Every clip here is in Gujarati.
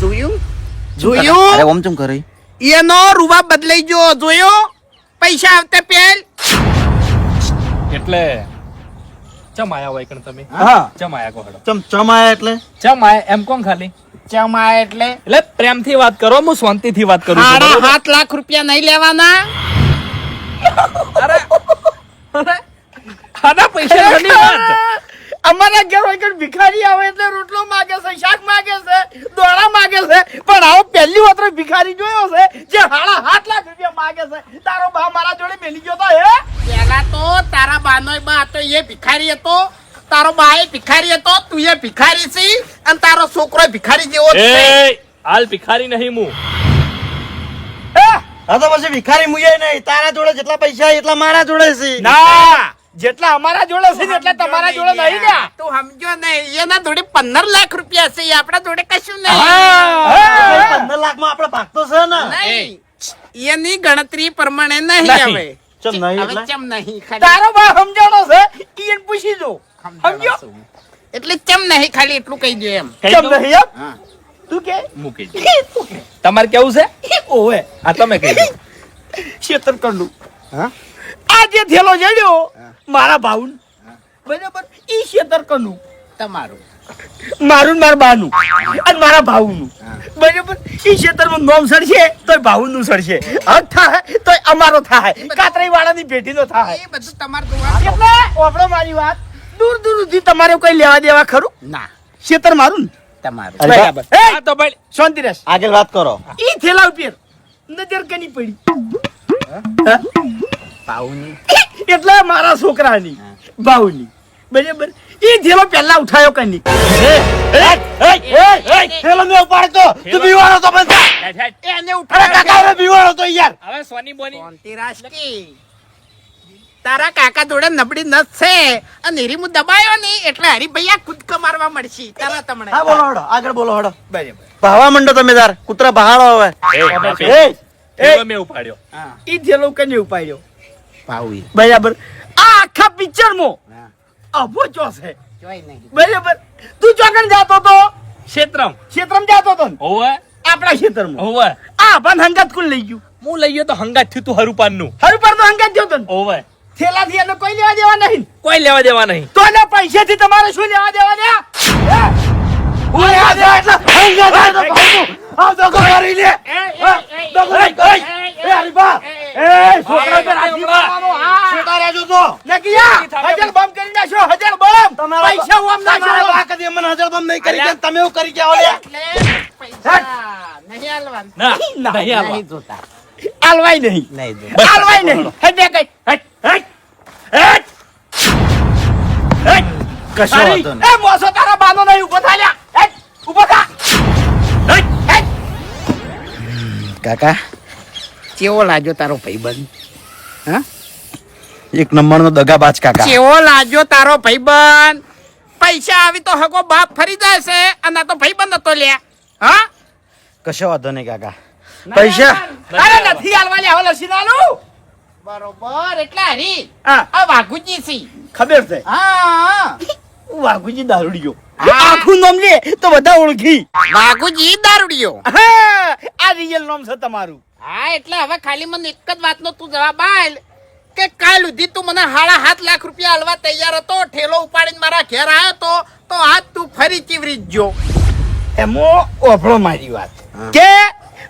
જોયું અરે ઓમ ચમ કરે એનો રૂવા બદલાઈ ગયો જોયો પૈસા આવતે પેલ એટલે ચમ આયા હોય કણ તમે હા ચમ આયા કો હડો ચમ આયા એટલે ચમ આયા એમ કોણ ખાલી ચમાય એટલે પ્રેમથી વાત કરો હું શાંતિથી વાત કરું છું, સાડા બરોબર? 7 લાખ રૂપિયા નહીં લેવાના અરે આના પૈસા ઘણી વાત અમારા ઘેર હોય કે ભિખારી આવે એટલે રોટલો માગે છે શાક માગે છે દોડા માગે છે પણ આવો પહેલી વાર ભિખારી જોયો છે જે 7.5 લાખ રૂપિયા માગે છે તારો બા મારા જોડે મેલી ગયો તો હે પેલા તો તારા બાનોય બા તો એ ભિખારી હતો તારો બા એ ભિખારી હતો તું એ ભિખારી છી અને તારો છોકરો ભિખારી જેવો જ છે એ હાલ ભિખારી નહીં હું હા તો પછી ભિખારી મુયે નહીં તારા જોડે જેટલા પૈસા એટલા મારા જોડે છે ના જેટલા અમારા જોડે છે ને એટલા તમારા જોડે નહીં ને તું સમજો નહીં એના જોડે 15 લાખ રૂપિયા છે આપણા જોડે કશું નહીં 15 લાખ માં આપણે ભાગતો છે ને નહીં એની ગણતરી પ્રમાણે નહીં નહીં. હવે ચમ નહીં હવે એટલે ચમ નહીં ખાલી તારો બા સમજાણો છે ઈયન પૂછી જો સમજો એટલે ચમ નહીં ખાલી એટલું કહી દે એમ કહી ચમ દઉં? નહીં એમ તું કે મૂકી દો. તમારે કેવું છે ઓવે આ તમે કહી દો. ક્ષેત્ર કરલું હા આ જે થેલો જડ્યો મારા ભાઉન બરાબર ઈ ક્ષેત્ર કરલું તમારું મારું ને મારા બાનું અને મારા ભાઉનું બરાબર ઈ ક્ષેત્રમાં નોમ સડશે તોય ભાઉનું સડશે હક થાય તોય અમારો થાય કાતરાઈ વાળાની પેઢીનો થાય એ બધું તમારું એટલે ઓપડો મારી વાત દૂર દૂર સુધી તમારે કોઈ લેવા દેવા ખરું ના ક્ષેત્ર મારું ને તમારું અરે બરાબર હા તો ભાઈ શાંતિ રહેશે આગળ વાત કરો ઈ થેલા ઉપર નજર કની પડી ભાઉની એટલે મારા છોકરાની ભાઉની બરાબર ઈ થેલો પહેલા ઉઠાયો કની પેલો મેં ઉપાડતો તું બીવાળો તો બંધ એને અરે કાકા હવે બીવાળો તો યાર હવે સોની બોની તારા કાકા જોડે નબળી નસ છે અને હીરીમુ દબાયો નહીં એટલે હરીભૈયા કૂદકો મારવા મળશે તારા તમને હા બોલો હડો આગળ બોલો હડો બરાબર ભાવા મંડો તમે તાર કૂતરા બહાડો હવે પેલો મેં ઉપાડ્યો ઈ થેલો કને ઉપાડ્યો ભાવી બરાબર આ આખા પિક્ચર માં અભો ચો છે બરાબર તું ચોકન જાતો તો ક્ષેત્રમ ક્ષેત્રમાં જાતો તો ને? હોવે આપણા ક્ષેત્રમાં હોવે આ પણ હંગાત કુલ લઈ ગયું હું લઈ ગયો તો હંગાત થયું તું હરુપાન નું હર પર તો હંગાત ગયો તો ને? હોવે થેલાથી એને કોઈ લેવા દેવા નહીં કોઈ લેવા દેવા નહીં તો એના પૈસાથી તમારે શું લેવા દેવા દે હું લેવા દેવા એટલે હંગા થાય તો ભાગું. આવ તો કરી લે છોકરા પર હાથી મારવાનો, હા. છોટા રહેજો તો નકિયા, હજાર બંધ કરી નાખ્યો, હજાર બંધ. તમારા પૈસા ઓમ નાખ્યો. તમારા બા કદી અમને હજાર બંધ નહીં કરી ગયા, તમે એવું કરી ગયા ઓલે એટલે પૈસા નહીં આલવાના. ના ના, નહીં હાલવા. નહીં જોતા. આલવાય નહીં. આલવાય નહીં. હટે કઈ. હટ, હટ, હટ. હટ. કશો તારી- વાંધો નહીં. એ મોસો તારા બાનો નહીં, ઊભો થા લ્યા. હટ, ઊભો થા. હટ, હટ. કાકા કેવો લાગ્યો તારો ભાઈબંધ? હા? એક નંબર નો દગાબાજ કાકા કેવો લાગ્યો તારો ભાઈબંધ? પૈસા આવી તો હગો બાપ ફરી જાય છે અને આ તો ભાઈબંધ હતો લ્યા. હા? કશો વાંધો નહીં કાકા પૈસા અરે નથી આલવા લ્યા, હવે લસી નાલું. બરોબર, એટલે હરી આ વાઘુજી સી ખબર છે. હા, વાઘુજી દારૂડિયો. આખું નામ લે તો બધા ઓળખી. વાઘુજી દારૂડિયો. હા, આ રિયલ નામ છે તમારું. હા, એટલે હવે ખાલી મને એક જ વાતનો તું જવાબ આલ કે કાલ સુધી તું મને 7.5 લાખ રૂપિયા આલવા તૈયાર હતો, ઠેલો ઉપાડીને મારા ઘેર આવ્યો તો આજ તું ફરી ચીવરી જ જો. એમો ઓફળો મારી વાત કે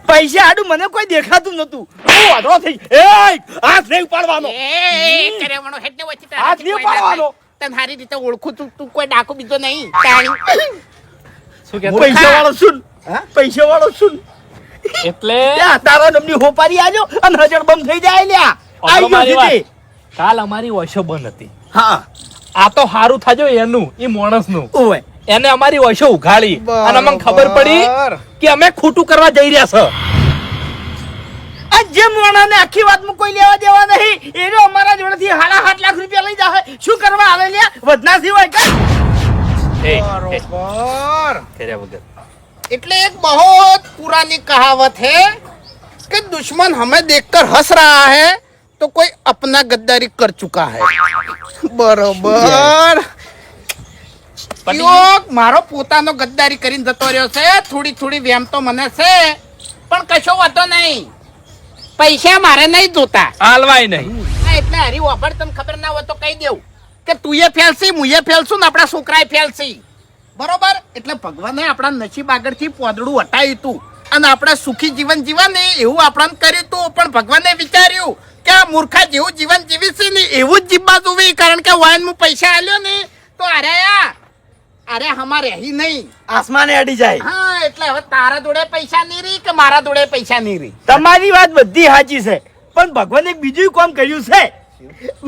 પૈસા આડું મને કોઈ દેખાતું નતું. હું અધરો થઈ હાથ નહીં ઉપાડવાનો. હાથ નહીં ઉપાડવાનો. તને સારી રીતે ઓળખું તું કોઈ ડાકુ બીજો નહીં. શું કે પૈસા વાળો સુન, પૈસા વાળો સુન. એટલે ત્યાં તારા નમની હોપારી આજો અને હજાર બંધ થઈ જાય લ્યા. આઈ ગયો અમારી સીધી. વાત. કાલ અમારી ઓશો બંધ હતી. હા, આ તો હારું થાજો એનું એ માણસ નું ઓય એને અમારી ઓશો ઉઘાડી અને અમને ખબર પડી કે અમે ખોટું કરવા જઈ રહ્યા છે. આ જે મોણાને આખી વાતમાં કોઈ લેવા દેવા નહીં, એનો અમારા જોડેથી 7.5 લાખ રૂપિયા લઈ જાય. શું કરવા આવે લ્યા? વધના સિવાય કઈ. બરોબર ફેર્યા વગર એટલે एक बहुत पुरानी कहावत है कि दुश्मन हमें देखकर हंस रहा है तो कोई अपना गद्दारी कर चुका है. बरोबर. યો મારો પોતાનો ગદ્દારી કરીને જતો રહ્યો છે. થોડી વેમ તો મને છે, પણ કશો વાતો નહીં. પૈસા મારે નહીં જોતા. હાલવાય નહીં. એટલે હરી વાપર, તમને ખબર ના હોય તો કહી દેવું કે તુંએ ફેલસી, મુએ ફેલશું ને આપણા છોકરાએ ફેલસી. બરોબર? એટલે ભગવાને આપણા નસીબ આગળથી પોદડું હટાવ્યું તું અને આપણે સુખી જીવન જીવા ને એવું આપણને કર્યું તું. પણ ભગવાને વિચાર્યું કે આ મૂર્ખા જેવું જીવન જીવી છે ને એવું જ જીવવા જોવી. કારણ કે વાયન પૈસા આલ્યો ને તો અરે હમારે રહી નહીં, આસમાને અડી જાય. હા એટલે હવે તારા જોડે પૈસા નહીં રહી કે મારા જોડે પૈસા નહીં રહી. તમારી વાત બધી સાચી છે, પણ ભગવાને એક બીજું કામ કર્યું છે.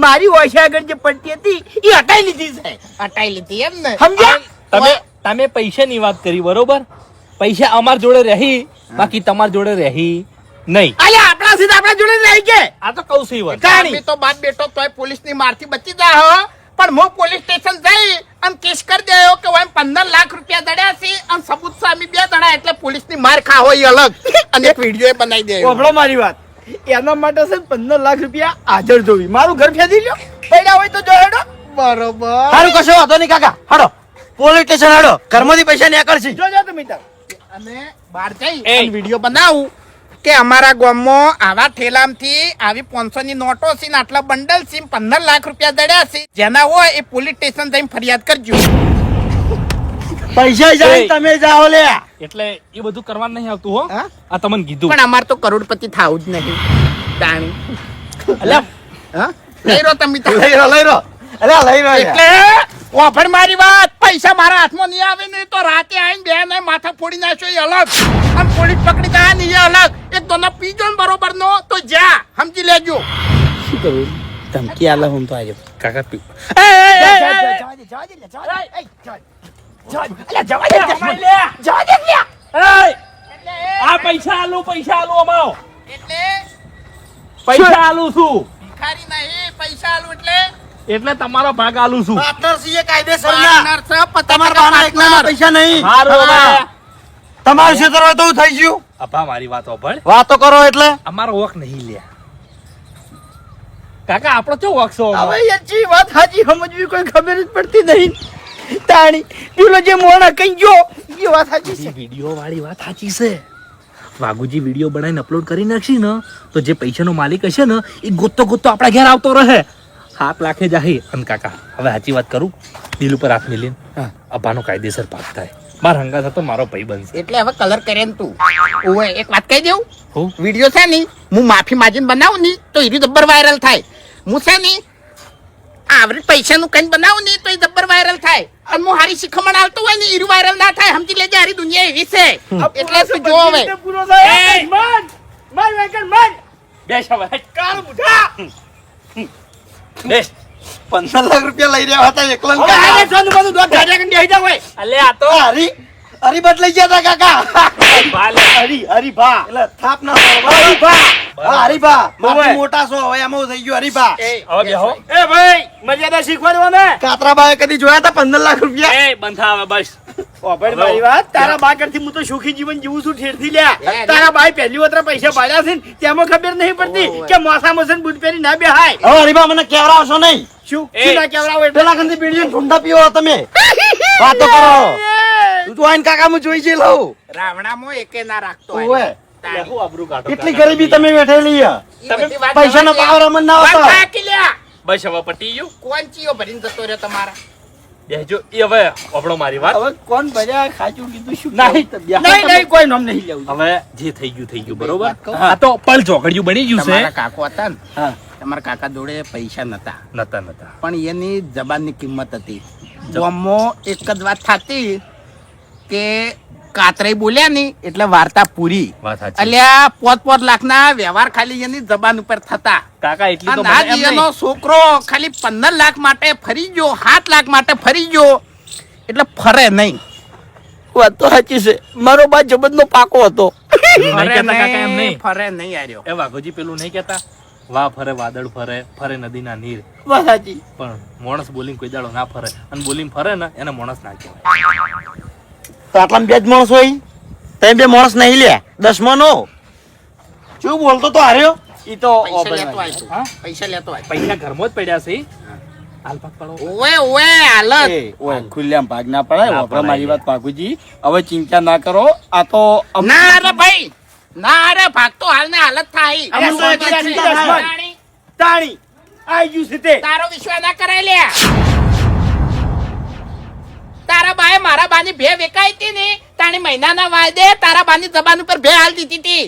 મારી ઓછા આગળ જે પટ્ટી હતી એ હટાઈ લીધી છે. હટાઈ લીધી એમ ને? સમજ્યા? તમે પૈસાની વાત કરી, બરોબર? પૈસા અમાર જોડે રહી, બાકી તમાર જોડે રહી નહીં. અલ્યા આપણા સીધા આપણા જોડે રહી કે આ તો કહું છું વાત. અમે તો બાપ બેટો તોય પોલીસની મારથી બચી જા હો. પણ હું પોલીસ સ્ટેશન જઈ અને કેસ કરી દેયો કે હું 15 લાખ રૂપિયા દડ્યા છે અને સબૂત સામે 2 દડા, એટલે પોલીસની માર ખા હોય અલગ અને એક વિડિયો બનાવી દે. ઓભળો મારી વાત. એના માટે છે 15 લાખ રૂપિયા હાજર જોવી. મારું ઘર ફેદી લ્યો, પૈડા હોય તો જો હેડો. બરોબર. સારું, કશો વાંધો નહીં કાકા. હાડો પોલીસ સ્ટેશન હાડો, ઘરમાંથી પૈસા નીકળશે. જોજો તમે તાર. અને બહાર જઈ અને વિડિયો બનાવું કે અમારા ગામમાં આવા ઠેલામથી આવી 500 ની નોટો છે ને આટલા બંડલ છે, 15 લાખ રૂપિયા દડ્યા છે. જેના હોય એ પોલીસ સ્ટેશન જઈને ફરિયાદ કરજો. પૈસા જાય તમે જાઓ લે. એટલે એ બધું કરવાનું નહીં આવતું હો. આ તમને કીધું. પણ અમાર તો કરોડપતિ થાવું જ નહીં. તાણી અલ્યા હા લઈ રો તમે તો. લઈ રો અરે લઈ રો. એટલે ઓફર મારી વાત, પૈસા મારા હાથમાં નહીં આવે ને તો રાતે આવીને બે ને માથા ફોડી નાખ્યો એ અલગ, અને પોલીસ પકડી જાય ને એ અલગ. એક દોનો પીજો ને બરોબર નો તો જા સમજી લેજો. શું કરું? ધમકી આલે હું તો આજે કાકા પી. આ પૈસા આલું અમારો. એટલે પૈસા આલું છું ભિખારી નહીં, પૈસા આલું એટલે તમારો ભાગ આલું છું. પાર્ટનરશીપ કાયદેસર partner છે, તમારા બાના એકલાના પૈસા નહીં. હારું હવે. તમારું ક્ષેત્ર હોય તો થઈ ગયું. અભા મારી વાત સાંભળ. વાતો કરો એટલે અમારો વોક નહીં લ્યા કાકા. આપણો ચો વોક છો? હવે યાચી વાત હાજી સમજવી કોઈ ખબર જ પડતી નહીં. તાણી પેલો જે મોણા કઈ ગયો એ વાત સાચી છે. વિડિયો વાળી વાત સાચી છે. વાઘુજી વિડિયો બનાવીને અપલોડ કરી નાખશી ને તો જે પૈસાનો માલિક હશે ને એ ગોતતો આપણા ઘેર આવતો રહે. 7 લાખે જાહી. અને કાકા હવે સાચી વાત કરું, દિલ ઉપર હાથ મિલીને અભાનો કાયદેસર ભાગ થાય. મારા હંગા થતો મારો ભાઈ બનશે. એટલે હવે કલર કરે ને તું. ઓએ એક વાત કહી દેવું, હું વિડિયો છે ને હું માફી માંગીને બનાવું ની તો એ જબ્બર વાયરલ થાય. હું છે ને આવરી પૈસાનું કઈ બનાવું ની તો એ જબ્બર વાયરલ થાય. અને હું હારી શીખમણ આવતો હોય ને એ વાયરલ ના થાય. સમજી લેજે, હારી દુનિયા એવી છે. એટલે તું જો હવે પૂરો થાય. માર વેકન માર. બેસ હવે. કાળ મુઠા. બેસ. 15 લાખ રૂપિયા લઈ રહ્યા હતા એકલન કા. સોનું બધું દોઢ ગાડિયા કંડી આવી જા હોય. અલે આ તો હરી બદલાઈ ગયા હતા કાકા. ભાલે. હરી ભા એટલે થાપ ના હરી ભા. હા હરી ભા માથી મોટા છો હવે એમ થઈ ગયું હરી ભા. હવે બેહો. એ ભાઈ મર્યાદા શીખવાડવા ને. કાતરાબાએ કદી જોયા હતા 15 લાખ રૂપિયા? એ બંધા હવે બસ. ઓભળ મારી વાત, તારા બા કરતી હું તો સુખી જીવન જીવું છું ઠેરથી લ્યા. તારા બાઈ પહેલી વતરા પૈસા પાડ્યા છે ને તેમાં ખબર નહીં પડતી કે મોસા મોસન બૂટ પહેરી ના બેહાય. હવે હરીબા મને કેવરાવશો નહીં. શું ના કેવરાવો? પેલા કંદી બીડીઓ ઠંડા પીવો તમે. વાતો કરો. તું તો આઈન કાકા મુ જોઈ છે લઉં. રાવણામાં એકે ના રાખતો ઓએ હોય. હું આબરૂ કાઢો. એટલી ગરીબી તમે બેઠેલી તમે પૈસાનો પાવર અમન ના આવતા. બસ હવે પટી ગયું. કોણ ચીયો ભરીને જતો રહ્યો તમારા? બેહજો. એ હવે આપણો મારી વાત. હવે કોણ ભર્યા ખાચું કીધું શું? નહીં. નહીં કોઈ નામ નહીં લેવું. હવે જે થઈ ગયું બરોબર. આ તો પલ ચોકડિયું બની ગયું છે. તમારા કાકો હતા ને, હા તમારા કાકા જોડે પૈસા નતા, નતા પણ એની જબાનની કિંમત હતી. ગામમાં એક જ વાત થતી કે કાતરાઈ બોલ્યા ની એટલે વાર્તા પૂરી. વાત સાચી. અલ્યા 5 લાખના વ્યવહાર ખાલી એની જબાન ઉપર થતા. કાકા એટલી તો અને આજ એનો છોકરો ખાલી 15 લાખ માટે ફરી ગયો, 7 લાખ માટે ફરી ગયો, એટલે ફરે નહીં. વાત તો સાચી છે. મારો બા જબરનો પાકો હતો. ફરે નહીં આર્યો. એ વાઘોજી પેલું નહીં કેતા, વાહ ફરે વાદળ ફરે, ફરે નદીના નીર. વાત સાચી. પણ માણસ બોલીને કોઈ દાડો ના ફરે, અને બોલીને ફરે ને એને માણસ ના કહેવાય. તો આટલા 2 જ માણસ હોય, તમે 2 માણસ નહીં લે 10 નો. શું બોલતો તો હાર્યો? ઈ તો પૈસા લેતો આવ્યો. પૈસા લેતો આવ્યો. પૈસા ઘરમાં જ પડ્યા છે. હાલ પાક પાડો. ઓવે ઓવે હાલત એ, ઓય, ખુલ્લેઆમ ભાગ ના પડાય. ના વાપરા પડાય મારી વાત યાર. ભાગુજી, હવે ચિંતા ના કરો. આ તો ના રે ભાઈ ના રે ભાગ તો હાલ ને હાલત થાય અમને તો તાણી, એટલી દસમન. તાણી આઈ ગયું છે તે. તારો વિશ્વાસ ના કરાય લે તારા બાએ મારા બાની ભે વેકાઈ હતી ને તાણી મહિનાના વાયદે તારા બાની જબાન ઉપર ભે હાલ દીધી હતી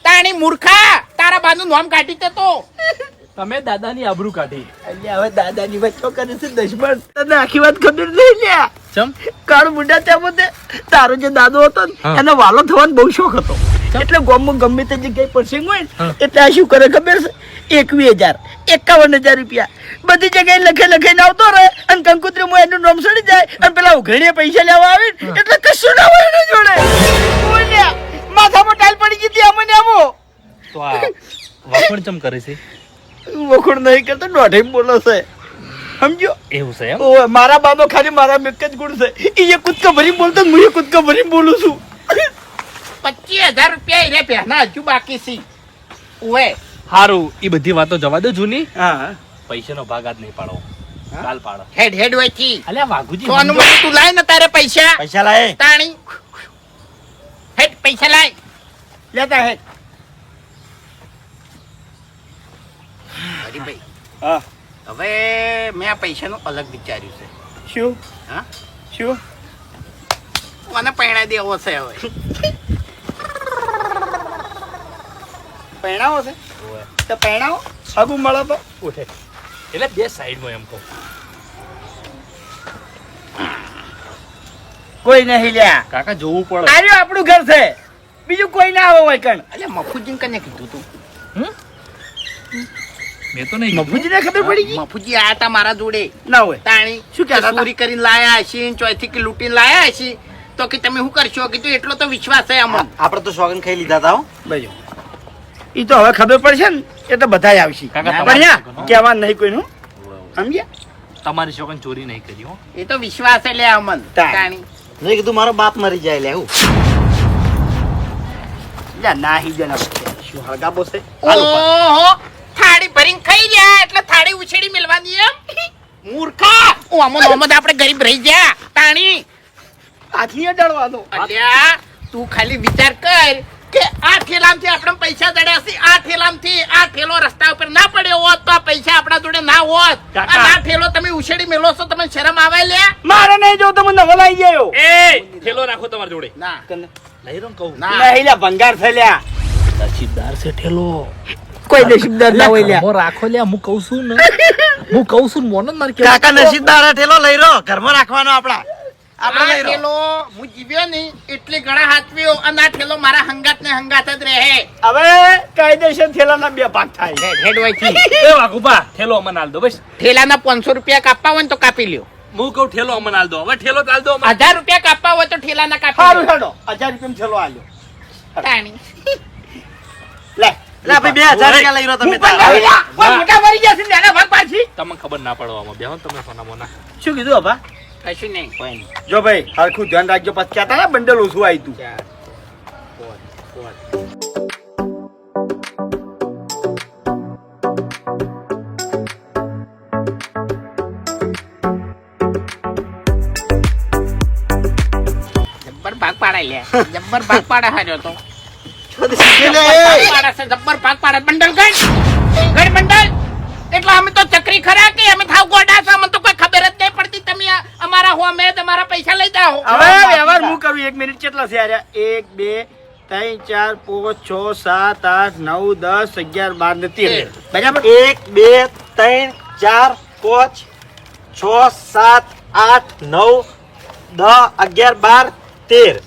તાણી મૂર્ખા તારા બાનું નામ કાઢી તે તો તમે દાદાની આબરૂ કાઢી. અલ્યા, હવે દાદાની વચ્ચો કરે છે દશમન. તને આખી વાત ખબર નહીં લ્યા. ચમ કાળ બુઢા ત્યાં પોતે તારો જે દાદો હતો ને હા. એનો વાલો થવાનો બહુ શોખ હતો. એટલે ગામમાં ગમે તે જગ્યાએ પ્રસંગ હોય ને એટલે આ શું કરે ખબર છે? 21,000 51,000 રૂપિયા બધી જગ્યાએ લખીને આવતો રહે અને કંકુત્રીમાં એનું નામ સડી જાય અને પેલા ઉઘડીએ પૈસા લેવા આવે ને એટલે કશું ના હોય એના જોડે. બોલ્યા, માથામાં ટાઈલ પડી ગઈ હતી આમાં ને આમાં. તો આ વાપણ ચમ કરે છે વખોડ નહીં કરતો, દોઢે બોલો છે. સમજો? એવું છે એમ. ઓય, મારા બાબો ખાલી મારા એક જ ગુણ છે. એ કૂદકો ભરી બોલતો ને હું કૂદકો ભરી બોલું છું. 25,000 રૂપિયા રે પહેના હજુ બાકી છે ઓવે હારું ઈ બધી વાતો જવા દો જૂની. હા, પૈસાનો ભાગ આજ નહીં પાડો, કાલ પાડો. હેડ હેડ હોય થી અલ્યા વાઘુજી તો અનુમતિ તું લાય ને તારે પૈસા પૈસા લાય. તાણી હેડ પૈસા લાય લેતા હે. હરીભાઈ હા, હવે મેં આ પૈસાનું અલગ વિચાર્યું છે શું હા શું? મને પૈણા દેવો છે હવે પહેણાવો છે તો પહેણાવો. આગુ મળો તો ઉઠે એટલે બે સાઈડમાં એમ કહું. કોઈ નહીં લ્યા. કાકા જોવું પડે. આર્યો આપણું ઘર છે, બીજું કોઈ ના આવે હોય કણ. એટલે મફુજીને કને કીધું તું મેં તો નહીં. મફુજીને ખબર પડી ગઈ? મફુજી આયા તા મારા જોડે ના હોય. તાણી શું કહેતા હતા? ચોરી કરીને લાયા હશે ને ચોથી કે લૂંટીને લાયા હશે તો કે તમે શું કરશો કીધું એટલો તો વિશ્વાસ છે અમને આપણે તો સોગન ખાઈ લીધા હતા હો. બજો ઈ તો હવે ખબર પડશે ને એટલે બધાય આવશે. કાકા, પણ તમારી યા, છોકરીનો? કહેવાનું નહીં કોઈનું. સમજ્યા? તમારી છોકરાને ચોરી નહીં કરી હો. એ તો વિશ્વાસ છે લે અમન તાણી મેં કીધું મારો બાપ મરી જાય લે હું. લ્યા, નાહી જના બચ્ચા. શું હળગાબો છે? હાલો પાછો. ઓહો થાળી ભરીને ખાઈ રહ્યા એટલે થાળી ઉછેડી મેલવાની એમ મૂર્ખા ઓ અમન અમદ આપણે ગરીબ રહી ગયા તાણી હાથની અડાડવાનો. અલ્યા તું ખાલી વિચાર કર કે આ ઠેલામથી આપણે પૈસા દડ્યા છે આ ઠેલામથી આ ઠેલો રસ્તા ઉપર ના પડ્યો હોત તો આ પૈસા આપણા જોડે ના હોત કાકા. અને આ ઠેલો તમે ઉછેડી મેલો છો તમે શરમ આવે લે મારે નહીં જો તમે નવલાઈ ગયો. એ થેલો રાખો તમારી જોડે. ના લઈ રહ્યો ને કહું. ના નહીં લ્યા, ભંગાર થઈ લ્યા. નસીબદાર છે ઠેલો. કોઈ નસીબદાર ના હોય લ્યા. ઘરમાં રાખો લ્યા, હું કહું છું ને. હું કહું છું ને, મોનો જ મારી કાકા નસીબદાર આ ઠેલો લઈ રહ્યો, ઘરમાં રાખવાનો આપડા. આપણે આ લઈ રહ્યો. ઠેલો હું જીવ્યો ને એટલે ઘણા હાથવ્યો અને આ ઠેલો મારા હંગાત ને હંગાત જ રહે હવે કાયદેસર થેલાના બે ભાગ થાય. હેડ હોય થી એ વાઘુબા ઠેલો અમને આલ દો બસ. ઠેલાના 500 રૂપિયા કાપવા હોય ને તો કાપી લ્યો હું કહું ઠેલો અમને આલ દો. હવે ઠેલો ચાલ દો અમને. 1000 રૂપિયા કાપવા હોય તો ઠેલાના કાપી સારું લ્યો હેડો, 1000 રૂપિયા થેલો આલ્યો. તાણી લે એટલે આપણે 2,000 રૂપિયા લઈ રહ્યો તમે હું પણ તાર. નહીં લ્યા. કોઈ મોટા મરી ગયા છે ને નાના ભાગ પાછી. તમને ખબર ના પડવામાં બેહો તમે સોના મોના. શું કીધું અભા? કશું નહીં કોઈ નહીં જો ભાઈ હરખું ધ્યાન રાખજો, પછી કહેતા ને બંડલ ઓછું આવ્યું તું. જબ્બર ભાગ પાડાય લે જબ્બર ભાગ પાડા હાર્યો તો શીખી લે. ભાગ પાડા છે જબ્બર ભાગ પાડા બંડલ ગણ બંડલ એટલે અમે તો ચક્રી ખરા કે અમે થાવ ગોડા છે અમને તો કોઈ ખબર જ નહીં પડતી તમે અમારા હો અમે તમારા પૈસા લઈ જાઓ હવે વ્યવહાર હું કરું. 1 મિનિટ કેટલા છે યાર? 1 2 3 4 5 6 7 8 9 10 11 12 ને 13 બરાબર. 1 2 3 4 5 6 7 8 9 10 11 12 13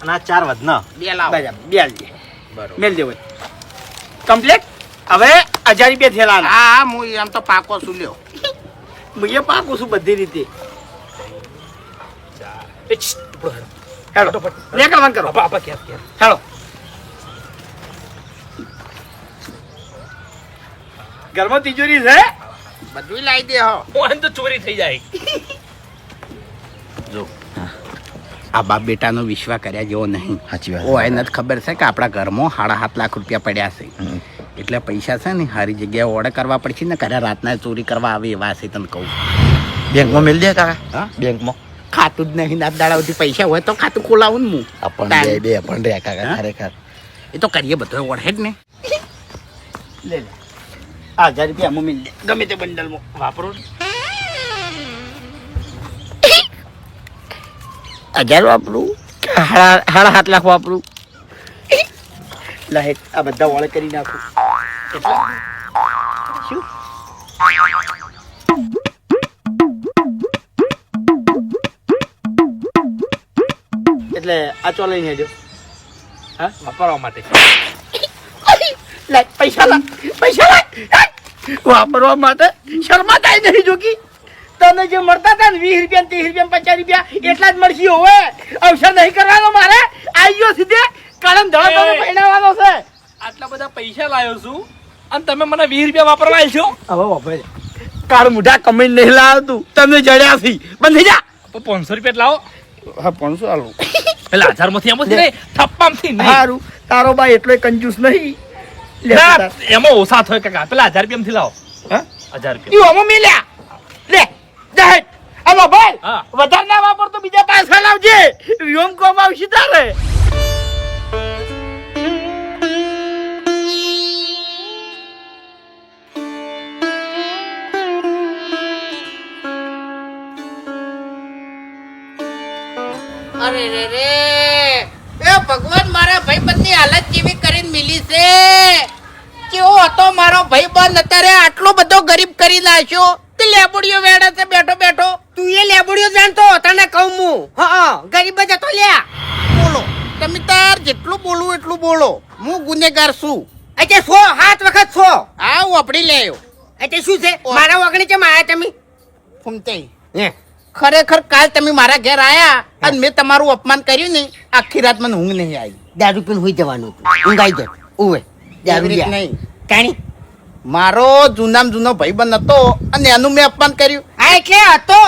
અને આ 4 વધના. બે લાવો બરાબર, બે આલજે. મેલ દેવો કમ્પ્લીટ. હવે 1000 રૂપિયા થેલાના. હા હું એમ તો પાકો સુલ્યો હું એ પાકું છું બધી રીતે. એ છ, ઉપડો હેડો. હેડો નીકળવાનું કરો. આપા આપા ક્યાં ક્યાં. હેડો. ઘરમાં તિજોરી છે? બધું લાવી દે હો ઓહન તો ચોરી થઈ જાય. જો આ બાપ બેટાનો વિશ્વાસ કર્યા જેવો નહીં સાચી ઓ એને જ ખબર છે કે આપણા ઘરમાં 7.5 લાખ રૂપિયા પડ્યા છે એટલે પૈસા છે ને સારી જગ્યાએ ઓર્ડર કરવા પડશે ને ઘરે રાતના ચોરી કરવા આવે એવા છે તને કહું. બેંકમાં મેલ દે કાકા. હા? બેંકમાં ખાતું જ નહીં રાત દાડા સુધી પૈસા હોય તો ખાતું ખોલાવું ને હું. આપણને બે પણ રે કાકા હા? ખરેખર. એ તો કરીએ બધો ઓળખે જ ને. લે લે 1000 રૂપિયા મમ્મી લે ગમે તે બંડલમાં વાપરો. 1000 વાપરું કે 7.5 લાખ વાપરું? લે આ બધા ઓળખ કરી નાખું. કેટલા? શું? એટલે આ ચો લઈને આવજો. હા વાપરવા માટે. લે પૈસા લાય વાપરવા માટે શરમાતા નહીં જોકી. તને જે મળતા હતા ને 20 રૂપિયા 30 રૂપિયા 50 રૂપિયા એટલા જ મળશે. હવે અવસર નહીં કરવાનો મારે. આવી ગયો સીધે કલમ ધડા તને પહેરાવાનો છે. આટલા બધા પૈસા લાવ્યો છું અને તમે મને 20 રૂપિયા વાપરવા આલશો. હવે વાપરે કાર મુઢા કમેન્ટ નહીં લાવતું તમને જડ્યા થી બંધ થઈ જા. 500 રૂપિયા લાવો. હા 500 આલું. પેલા 1000 માંથી એમ નહીં થપ્પામથી નહીં. સારું તારો ભાઈ એટલો કંજૂસ નહીં. લે ના, તાર. એમાં ઓછા થાય કાકા. પેલા 1000 રૂપિયા થી લાવો. હા 1000 રૂપિયા. ઈ ઓમો મિલ્યા લે જાહેર આલો ભાઈ હા. વધારે ના વાપર તો બીજા પાછા લાવજે. વ્યોમ કોમ આવશે તારે. અરે રે રે એ ભગવાન મારા ભાઈબંધની હાલત કેવી કરીને મિલી છે. કેવો હતો મારો ભાઈબંધ અત્યારે આટલો બધો ગરીબ કરી નાખ્યો. તે લેબુડીઓ વેડે છે બેઠો બેઠો. તું એ લેબુડીઓ જાણતો તને કહું હું. હા ગરીબ જ હતો લ્યા. બોલો તમે તાર જેટલું બોલવું એટલું બોલો. હું ગુનેગાર છું. એટલે 7 વખત 100 હા હું આપડી લેયો. એટલે શું છે મારા વગણી કેમ આયા તમે? ફૂમતે ખરેખર કાલ તમે મારા ઘેર આયા અને મેં તમારું અપમાન કર્યું ને આખી રાત મને ઊંઘ નહીં આવી. દારૂ પીને હોઈ જવાનું હતું ઊંઘાઈ જાય ઓવે દારૂ એવી રીત લ્યા. નહીં. કાણી મારો જૂનામાં જૂનો ભાઈબંધ હતો અને એનું મેં અપમાન કર્યું. હા એટલે હતો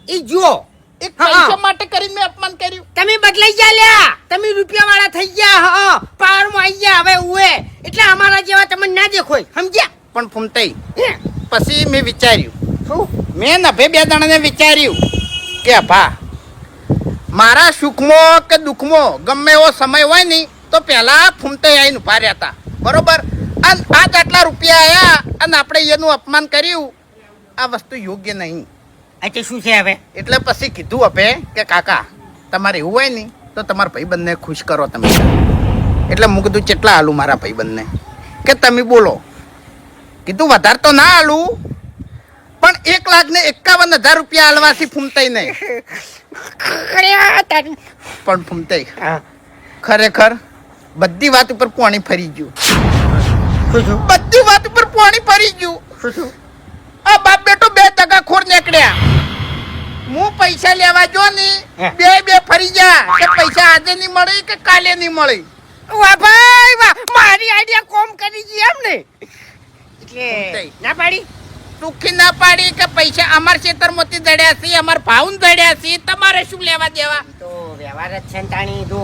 ઈ જુઓ એક પૈસા માટે કરીને મેં અપમાન કર્યું. તમે બદલાઈ ગયા લ્યા તમે રૂપિયા વાળા થઈ ગયા હા પાવરમાં આવી ગયા હવે ઉએ એટલે અમારા જેવા તમને ના દેખોય સમજ્યા. પણ ફૂમતાઈ હે, પછી મેં વિચાર્યું શું મેં નભે 2 જણાને વિચાર્યું કે ભા મારા સુખમાં કે દુઃખમાં ગમે એવો સમય હોય ને તો પહેલા ફૂમતાઈ આવીને ઉભા રહ્યા હતા બરોબર. અને આજ આટલા રૂપિયા આયા અને આપણે એનું અપમાન કર્યું. આ વસ્તુ યોગ્ય નહીં. એટલે શું છે હવે એટલે પછી કીધું આપે કે કાકા તમારે એવું હોય ને તો તમારા ભાઈબંધને ખુશ કરો તમે. એટલે હું કીધું કેટલા હાલું મારા ભાઈબંધને કે તમે બોલો. કીધું વધારે તો ના હાલું પણ 1,51,000 રૂપિયા હાલવાથી ફૂમતાઈ નહીં. પણ ફૂમતાઈ ખરેખર બધી વાત ઉપર પાણી ફરી ગયું. બધી વાત ઉપર પાણી ફરી ગયું. આ બાપ બેટો 2 દગાખોર નીકળ્યા. હું પૈસા લેવા જો ને બે ફરી જા કે પૈસા આજે નહીં મળે કે કાલે નહીં મળે. વાહ ભાઈ વાહ મારી આઈડિયા કોમ કરી ગઈ એમ ને એટલે ફૂમતાઈ. ના પાડી સુખી ના પાડી કે પૈસા અમાર ખેતરમાંથી જડ્યા છે અમાર ભાઉન જડ્યા છે તમારે શું લેવા દેવા. તો વ્યવહાર જ છે ને તાણી જો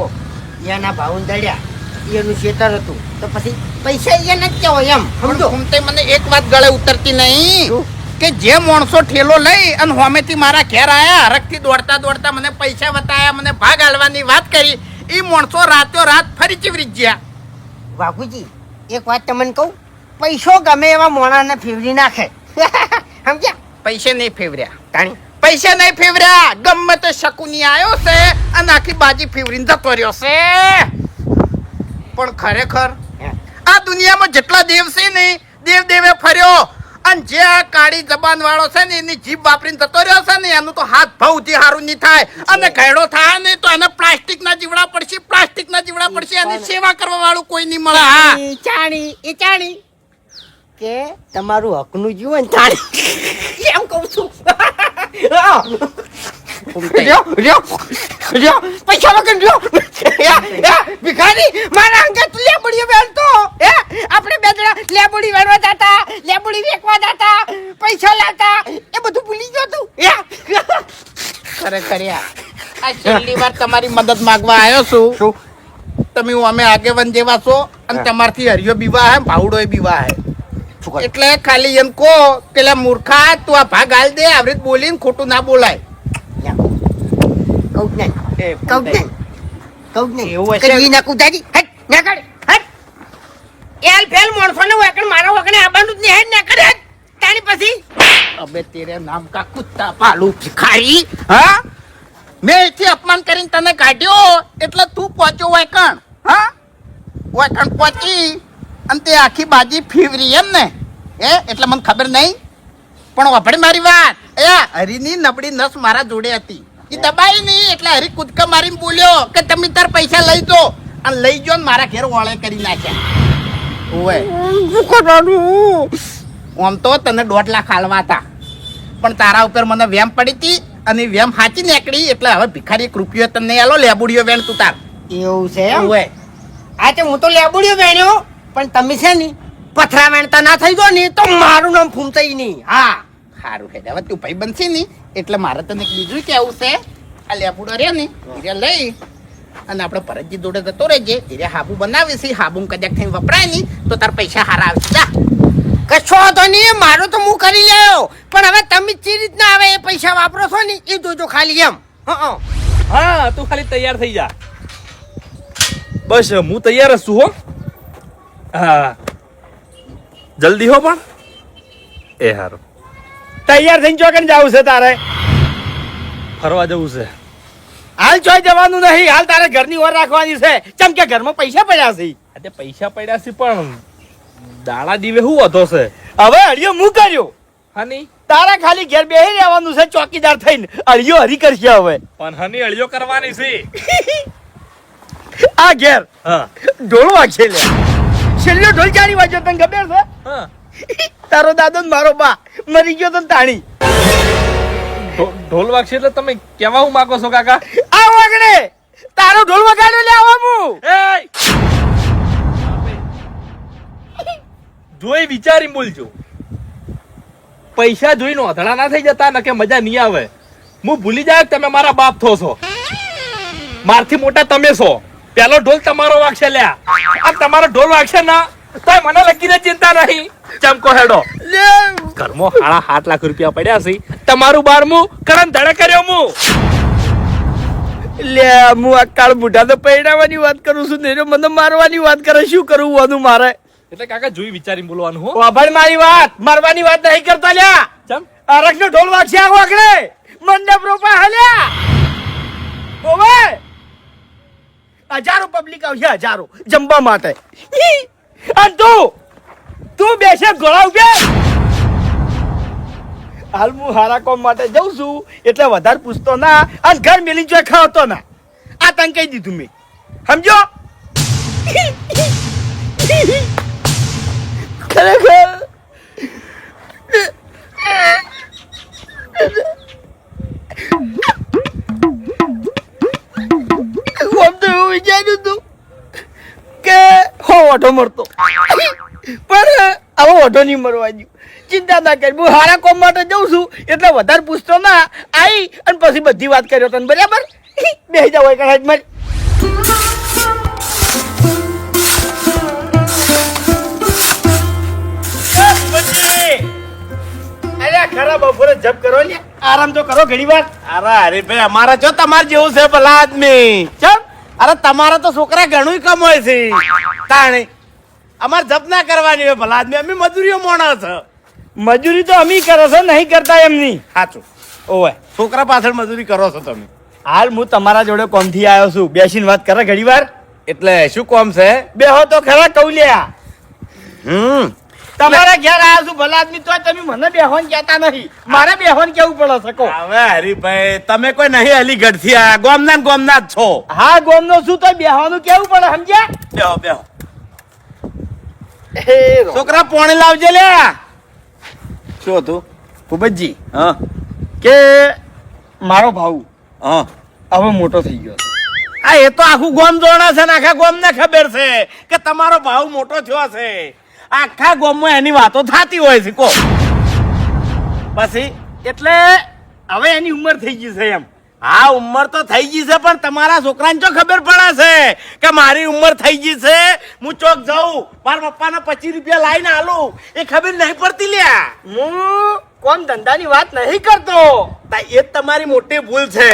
એના ભાવન દળ્યા એનું ખેતર હતું તો પછી પૈસા એને જ કહેવાય એમ સમજો. ફૂમતાઈ મને એક વાત ગળે ઉતરતી નહીં કે જે માણસો ઠેલો લઈ અને હોમેથી મારા ઘેર આયા હરખથી દોડતા દોડતા મને પૈસા બતાયા મને ભાગ આલવાની વાત કરી એ માણસો રાતો રાત ફરી ચીવરી ગયા. વાઘુજી એક વાત તમને કહું પૈસો ગમે એવા મોણાને ફેવરી નાખે સમજ્યા. પૈસે નહીં ફેવર્યા તાણી પૈસા નહીં ફેવર્યા ગમે તે શકુની આવ્યો છે અને આખી બાજી ફેવરીને જતો રહ્યો છે. પણ ખરેખર આ દુનિયામાં જેટલા દેવ છે ને દેવે ફર્યો અને જે આ કાળી જબાન વાળો છે ને એની જીભ વાપરીને જતો રહ્યો છે ને એનું તો હાથ ભાવથી હારું નહીં થાય અને ઘેડો થાય ને તો એને પ્લાસ્ટિકના જીવડા પડશે એની સેવા કરવા વાળું કોઈ નહીં મળે. હા એ ચાણી કે તમારું હકનું જીવન ચાણી એમ કહું છું. પૈસા વગર ભિખારી મારા અંગે તું લેબડી વેણતો હે આપણે 2 જણા લેબડી વેણવા જતા લેબડી વેચવા જતા પૈસા લાવતા એ બધું ભૂલી ગયો તું હે ખરેખર યાર આ છેલ્લી વાર તમારી મદદ માંગવા આવ્યો છું. તમે અમે આગેવાન જેવા છો અને તમારથી હરિયો બીવા હે ભાવડો બીવા હે એટલે ખાલી એમ કહો પેલા મૂર્ખા તું આ ભાગ હાલ દે આવી રીત બોલીને ખોટું ના બોલાય કહું જ નહીં કહું જ નહીં કહું જ નહીં એવું હશે. કરી નાખું દાદી હટ ના કર હટ એલ ફેલ મોણફોને વગર મારા વગર આવવાનું જ નહીં હટ ના કર હટ તારી પછી અબે તેરે નામ કા કુત્તા પાલુ ભિખારી હા મેં અહીંથી અપમાન કરીને તને કાઢ્યો એટલે તું પહોંચ્યો વાયકણ હા વાયકણ પહોંચી અને તે આખી બાજી ફીવરી એમ ને એટલે મને ખબર નહીં પણ વાપડી મારી વાત હરીની નબળી નસ મારા જોડે હતી એ દબાઈ નહીં એટલે હરી કૂદકા મારીને બોલ્યો કે તમે તાર પૈસા લઈ દો અને લઈ જો ને મારા ઘેર વળે કરી નાખ્યા ઓય આમ તો તને 1.5 લાખ હાલવા હતા પણ તારા ઉપર મને વેમ પડી હતી અને વેમ હાચી નીકળી એટલે હવે ભિખારી 1 રૂપિયો તને આલો લેબુડીઓ વેણ તું તાર એવું છે એમ? ઓય આ તે હું તો લેબુડ્યો વેણ્યો પણ તમે છે ને પથરા વેણતા ના થઈ ગયો ને તો મારું નામ ફૂમતાઈ નહીં હા સારું છે હવે તું ભાઈ બનશે ને એટલે મારે તને એક બીજું કેવું છે આ લેબુડો રે ને એ લઈ અને આપણે ભરતજી જોડે જતો રહેજે એ હાબુ બનાવી છે હાબુ કદાચ થઈને વપરાય નહીં તો તાર પૈસા હારા આવશે જા કશો હતો નહીં મારું તો હું કરી લેયો પણ હવે તમે ચી રીતના આવે એ પૈસા વાપરો છો ને એ જોજો ખાલી એમ હા તું ખાલી તૈયાર થઈ જા બસ હું તૈયાર જ છું હો હા જલ્દી હો પણ એ હારું તૈયાર થઈને ચોકન જવું છે તારે ફરવા જવું છે હાલ ચોય જવાનું નહીં હાલ તારે ઘરની ઓર રાખવાની છે ચમ કે ઘરમાં પૈસા પડ્યા છે આજે પૈસા પડ્યા છે પણ દાડા દીવે શું વધો છે હવે અડિયો હું કર્યો હની તારા ખાલી ઘેર બેહી રહેવાનું છે ચોકીદાર થઈને અડિયો હરી કરશે હવે પણ હની અળિયો કરવાની છે આ ઘેર હા ઢોલ વાગશે લે છેલ્લો ઢોલ ચારી વાગ્યો તને ખબર છે હા તારો દાદો ને મારો બા મરી ગયો તને તાણી ઢોલ વાગશે એટલે તમે કેવા હું માગો છો કાકા આ વાગડે તારો ઢોલ વગાડ્યો લે આવું જોઈ વિચારી બોલજો પૈસા જોઈને ઓધડા ના થઈ જતા ને કે મજા નહીં આવે હું ભૂલી જાય કે તમે મારા બાપ થો છો મારથી મોટા તમે છો પેલો ઢોલ તમારો વાગશે લ્યા આ તમારો ઢોલ વાગશે ના તો મને લગીને ચિંતા નહીં ચમકો હેડો ઘરમાં 7.5 લાખ રૂપિયા પડ્યા છે તમારું 12મું કરન ધડે કર્યો હું લે હું આ કાળ બુઢા તો પૈડાવાની વાત કરું છું ને મને મારવાની વાત કરે શું કરું વાનું મારે એટલે કાકા જોઈ વિચારી બોલવાનું હો વાભળ મારી વાત મારવાની વાત નહીં કરતા લ્યા ચમ અરક નો ઢોલ વાગશે આ વાગડે મંડપ રોપા હલ્યા ઓવે હજારો પબ્લિક આવશે હજારો જમવા માટે અને તું બેસે ગોળાવ કે હાલ હું હારા કોમ માટે જઉં છું એટલે વધારે પૂછતો ના અને ઘર મેલી જો ખાવતો ના આ તને કહી દીધું મેં સમજો ખરેખર એવું વિચાર્યું તું કે હો ઓઢો મરતો પણ આવો ઓઢો નહીં મરવા દઉં ચિંતા ના કરી હું હારા કોમ માટે જઉં છું એટલે વધારે પૂછતો ના આવી અને પછી બધી વાત કર્યો તને બરાબર બેસી જાવ એક મારી અરે ખરા બપોરે જપ કરો લે આરામ તો કરો ઘણી વાર અરે હરીભાઈ અમારે જો તમારે જેવું છે ભલા આદમી ચમ અરે તમારા તો છોકરા ઘણું કમાય છે તાણે અમારે જપ ના કરવાની હોય ભલા આદમી અમે મજૂરીઓ મોણા છે મજૂરી તો અમે કરો છો નહીં કરતા એમની સાચું ઓવે છોકરા પાછળ મજૂરી કરો છો તમે હાલ હું તમારા જોડે કોમથી આવ્યો છું બેસીને વાત કરે ઘણી વાર એટલે શું કોમ છે બેહો તો ખરા કૌલ્યા તમારા ઘેર આવ્યો છું ભલા આદમી તો તમે મને બેહોન કહેતા નહીં મારે બેહોન કેવું પડે શકો હવે હરીભાઈ તમે કોઈ નહીં અલીગઢ થી આયા ગોમના ને ગોમના જ છો હા ગોમનો શું તો બેહોનું કેવું પડે સમજ્યા બેહો બેહો છોકરા પોણી લાવજે લે શું હતું ભૂપતજી હા કે મારો ભાવ હા હવે મોટો થઈ ગયો છે. આ એ તો આખું ગોમ જોણા છે ને આખા ગોમ ને ખબર છે કે તમારો ભાવ મોટો થયો છે આખા ગોમમાં એની વાતો થતી હોય છે કો પછી એટલે હવે એની ઉંમર થઈ ગઈ છે એમ હા ઉંમર તો થઈ ગઈ છે પણ તમારા છોકરાને જો ખબર પડે છે કે મારી ઉંમર થઈ ગઈ છે હું ચોક જાઉં મારા પપ્પાને 25 રૂપિયા લાઈને આલું એ ખબર નહીં પડતી લ્યા હું કોમ ધંધાની વાત નહીં કરતો. તા એ જ તમારી મોટી ભૂલ છે.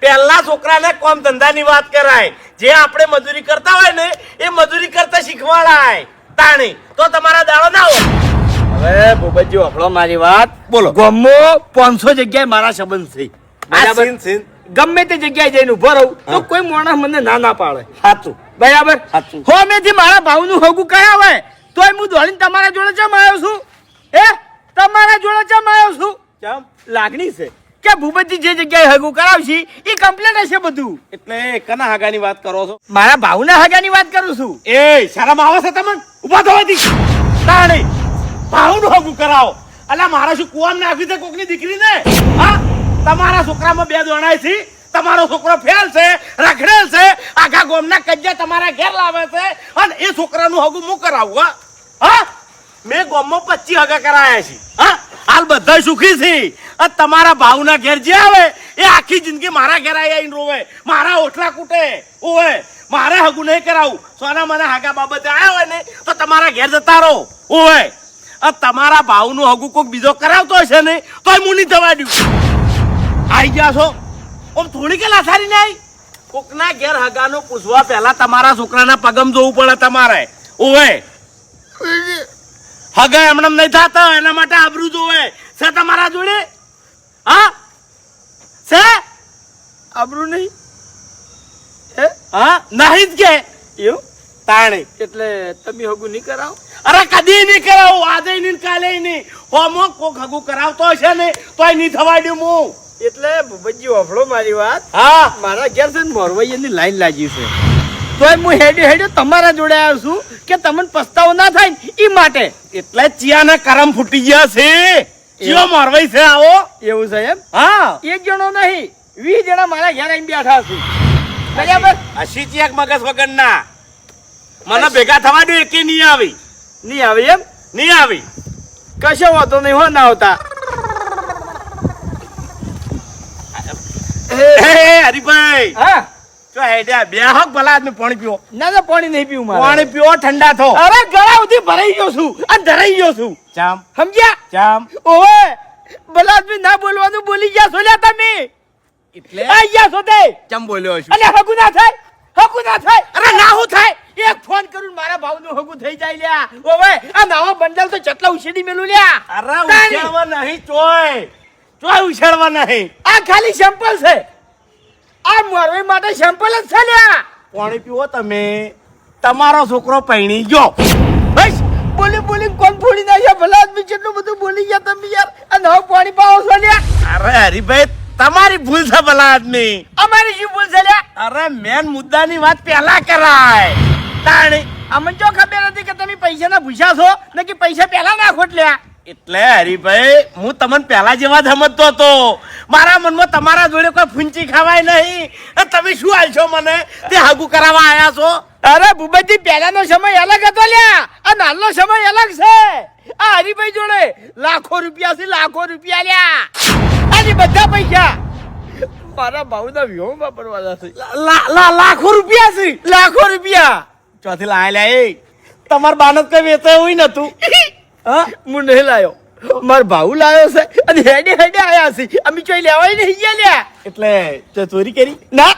પહેલા છોકરાને કોમ ધંધાની વાત કરાય. જે આપણે મજૂરી કરતા હોય ને એ મજૂરી કરતા શીખવાડાય તાણી તો તમારા દાડો ના હોય. હવે ભૂપતજી વાપરો મારી વાત. બોલો. ગમો 500 જગ્યાએ મારા સંબંધ છે. બરાબર? ગમે તે જગ્યાએ જઈને ઉભો રહું તો કોઈ માણસ મને ના પાડે. સાચું બરાબર. સાચું. હોમેથી મારા ભાવનું હગું કયા હોય તોય હું દોડીને તમારા જોડે ચમ આવ્યો છું. તમારા જોડે ચમ આવ્યો છું. કેમ? લાગણી છે કે ભૂપતજી જે જગ્યાએ હગું કરાવશે એ કમ્પ્લેટ હશે બધું. એટલે કના હાગાની વાત કરો છો? મારા ભાવના હગાની વાત કરું છું. એ શરમ આવે છે તમને? ઉભા થવાથી તાણી ભાવનું હગું કરાવો. અલા મારા શું કુવામ નાખી છે કોકની દીકરીને? હા તમારા છોકરામાં 2 દોણાય છે. તમારો છોકરો ફેલ છે, રખડેલ છે, આખા ગામના કજ્જા તમારા ઘેર લાવે છે અને એ છોકરાનું હગું હું કરાવું? હા મેં ગામમાં 25 હગા કરાયા છે. હા હાલ બધા સુખી છે. અને તમારા ભાવના ઘેર જે આવે એ આખી જિંદગી મારા ઘેર આવીને રોવે, મારા ઓઠલા કૂટે. ઓવે મારે હગું નહીં કરાવું. સોના મને હાગા બાબતે આવ્યા હોય ને તો તમારા ઘેર જતા રહો. ઓવે તમારા ભાવનું હગું કોક બીજો કરાવતો હશે ને તોય હું નહીં થવા દઉં. આઈ ગયા છો ઓમ થોડી કે લાસારી નહીં. કોકના ઘેર હગાનો પૂછવા પહેલા તમારા છોકરાના પગમ જોવું પડે તમારે. ઓવે હગા એમણે નહીં થતા એના માટે આબરૂ જોવે છે તમારા જોડે. હા છે આબરૂ નહીં. હા નહીં જ કે એવું તાણી એટલે તમે હગું નહીં કરાવો. અરે કદી નહીં કરાવું. આજે નહીં કાલે નહીં. હોમો કોક હગું કરાવતો હશે ને તોય નહીં થવા દઉં હું. એટલે ભૂપતજી વાપરો મારી વાત. હા મારા ઘેર છે ને મોરવૈયાની લાઈન લાગી છે તોય હું હેડ્યો તમારા જોડે આવ્યો છું કે તમને પસ્તાવો ના થાય ને એ માટે. એટલે ચિયાના કરમ ફૂટી ગયા છે. ચિયો મારવાઈ છે આવો. એવું છે એમ? હા એક જણો નહીં 20 જણા મારા ઘેર આવીને બેઠા છે. બરાબર. હસી ચિયાક મગજ વગરના મને ભેગા થવા દે એકે નહીં આવી. નહીં આવે એમ? નહીં આવી. કશો વાતો નહીં હો ના આવતા. હરીભાઈ હા તો હેડ્યા બે હક ભલા આદમી પાણી પીવો. ના ના પાણી નહીં પીવું મારે. પાણી પીવો ઠંડા થો. અરે ગળા સુધી ભરાઈ ગયો છું અને ધરાઈ ગયો છું. ચામ સમજ્યા? ચામ ઓવે ભલા આદમી ના બોલવાનું બોલી ગયા છો લ્યા તમે. એટલે આઈ ગયા છો તે. ચમ બોલ્યો છું? અને હગું ના થાય. હગું ના થાય. અરે ના હું થાય. એક ફોન કરું મારા ભાવનું હગું થઈ જાય લ્યા. ઓવે આ નવા બંડલ તો ચટલા ઉછેડી મેલું લ્યા. અરે ઉછેળવા નહીં ચોય ઉછેળવા નહીં. આ ખાલી સેમ્પલ છે. આ મોરવે માટે સેમ્પલ જ છે લ્યા. પાણી પીવો તમે. તમારો છોકરો પૈણી ગયો. બસ બોલી બોલી કોણ ફોડી નાખ્યા. ભલા આદમી કેટલું બધું બોલી ગયા તમે યાર. આ નવા પાણી પાવો છો લ્યા. અરે હરીભાઈ તમારી ભૂલ છે ભલા આદમી. અમારી શું ભૂલ છે લ્યા? અરે મેન મુદ્દાની વાત પહેલા કરાય તાણી. અમને જો ખબર હતી કે તમે પૈસાના ભૂસા છો ને કે પૈસા પહેલા નાખો એટલે. એટલે હરીભાઈ હું તમને પહેલા જેવા જ સમજતો હતો. મારા મનમાં તમારા જોડે કોઈ ફૂંચી ખાવાય નહીં. તમે શું આલશો મને તે હગું કરાવવા આયા છો? અરે ભૂપતજી પહેલાનો સમય અલગ હતો લ્યા. આ નાનો સમય અલગ છે. આ હરીભાઈ જોડે લાખો રૂપિયા છે. લાખો રૂપિયા લ્યા. આની બધા પૈસા મારા ભાવના વ્યવહાર વાપરવાના છે. લાખો રૂપિયા છે. લાખો રૂપિયા ચોથી લાયેલા એ તમાર બાનત કઈ વેચાય હોય નતું. હા હું નહીં લાયો. માર ભાવ લાયો છે અને હેડે હેડે આયા છે. અમે ચોઈ લેવાય નહીં ગયા લ્યા. એટલે તે ચોરી કરી? ના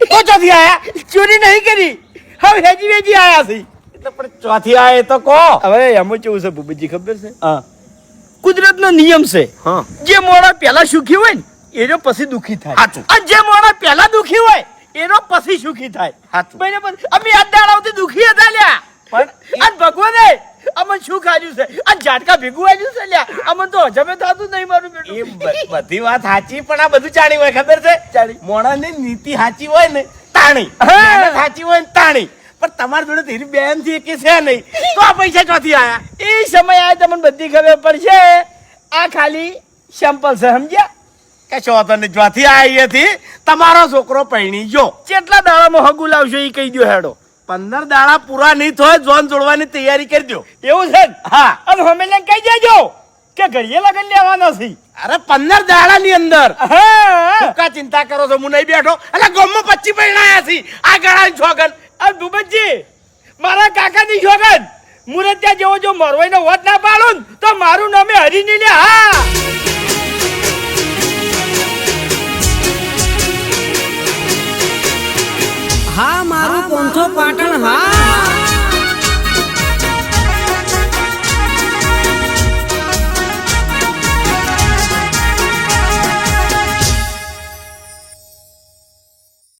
તો ચોથી આયા? ચોરી નહીં કરી. હવે હેજી વેજી આયા છે. એટલે પણ ચોથી આયા એ તો કહો. હવે એમાં કેવું છે ભૂપતજી ખબર છે? હા કુદરતનો નિયમ છે. હા જે મોણા પહેલા સુખી હોય ને એનો પછી દુખી થાય. સાચું. અને જે મોણા પહેલા દુખી હોય એનો પછી સુખી થાય. સાચું. બરાબર. અમે અડાડાવથી દુખી હતા લ્યા. પણ અને ભગવાને અમને શું ખાધું છે? આ ઝાટકા ભેગું આવ્યું છે લ્યા. અમને તો હજમે થતું નહીં મારું એ બેટું. બધી વાત સાચી પણ આ બધું ચાણી હોય ખબર છે? ચાણી. મોણાની નીતિ સાચી હોય ને તાણી, હા. મહેનત સાચી હોય ને તાણી. પણ તમારી જોડે ધીરી બેન થી કે છે નહીં તો આ પૈસા ચોથી આયા? એ સમય આવે તમને બધી ખબર પડશે. આ ખાલી સેમ્પલ છે સમજ્યા? કશો વાંધો નહીં. ચોથી આયા એથી તમારો છોકરો પૈણી ગયો. કેટલા દાડામાં હગું લાવશો એ કહી દો હેડો. 15 દાડા પૂરા નહીં થાય જોન જોડવાની તૈયારી કરી દો. એવું છે ને? હા અને હમેને કહી દેજો કે ઘડીએ લગન લેવાનો છે. અરે 15 દાડાની અંદર હા. કા ચિંતા કરો છો હું નહીં બેઠો એટલે ગોમમાં 25 પૈણાયા છે આ ગળાની છોગન આ ભૂપતજી મારા કાકાની છોકન મુરત ત્યાં જેવો જો મરવાઈનો વટ ના પાડું ને તો મારું નામે હરી નહીં લે. હા હા મારું પોંથો પાટણ હા